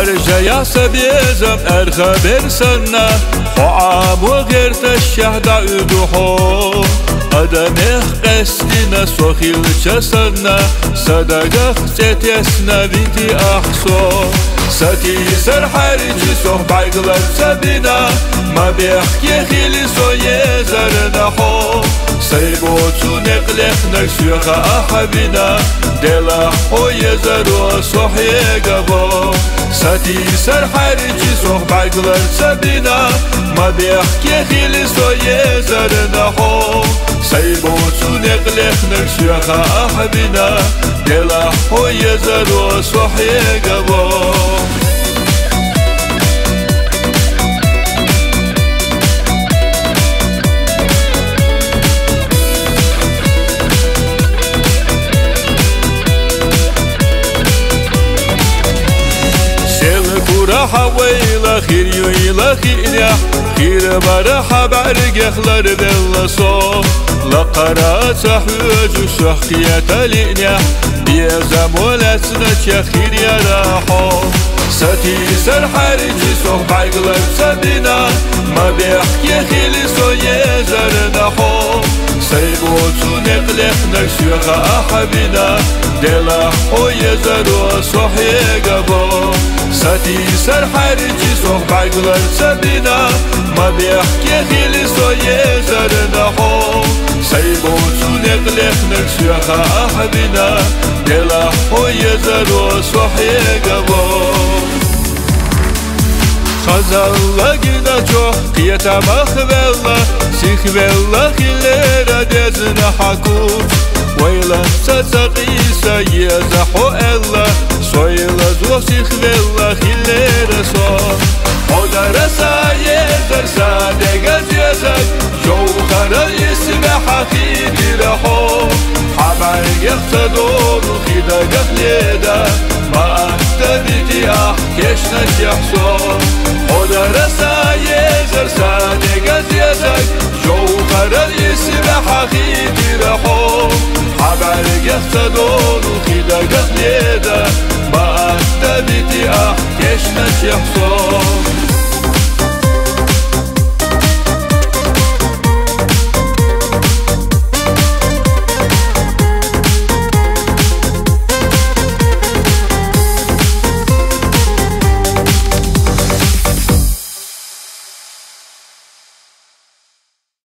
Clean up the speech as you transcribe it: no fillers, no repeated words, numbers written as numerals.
حرجة يا سبيزم أرخبر سنة وعام وغيرت الشهداء يدوحو أدمخ قستنا سوخيل جسنا صدقخ ستيسنا بنتي أحسو ستي سر حرجي سوخ بعقلت سبنا ما بيحكي خيلي سو يزرنا حو سيبوتو نقلخ نكسيخ أحبنا دلا حو يزرو سوح يقبو ستي سر حرجي سوخ بعقلت سبنا ما بيحكي خيلي سو يزرنا حو سيبوتو نقلخ نكسيخ أحبنا دلا حو يزرو سوح يقبو حويلا خير يويلا خيريا خير برحة بعرقخلر بالصو لقرات حوج وشخية لينيا بيزم ولسنك يا خير يا راحو ستي سر حرجي سوح بعقلك سبنا ما بيحكي خيلي سو يزرنا حو سيبوتو نقلخ نكسيخ أحبنا دلا حو يزرو سوح يقبو ستي سر حرجي سوح بعقلك سبنا ما بيحكي خيلي سو يزرنا حو سيبوتو نقلخ نكسيخ أحبنا دلا حو يزرو سوح يقبو خزالة جدا جوح قيتا مخبالة سيخبالة خليرا ديزنا حكوف ويلا ستسقيسا يزحو ألا سويلا زوح سيخبالة خليرا صوح ودرسا يزر سادقز يزك جوخر يسبح خيدي رحو حبر يختدون خيدا قفليدا ما أكتبتي أحكيشنا يحصو ودرسا يزر سادقز يزك جوخر يسبح خيدي رحو حبر يختدون خيدا قفليدا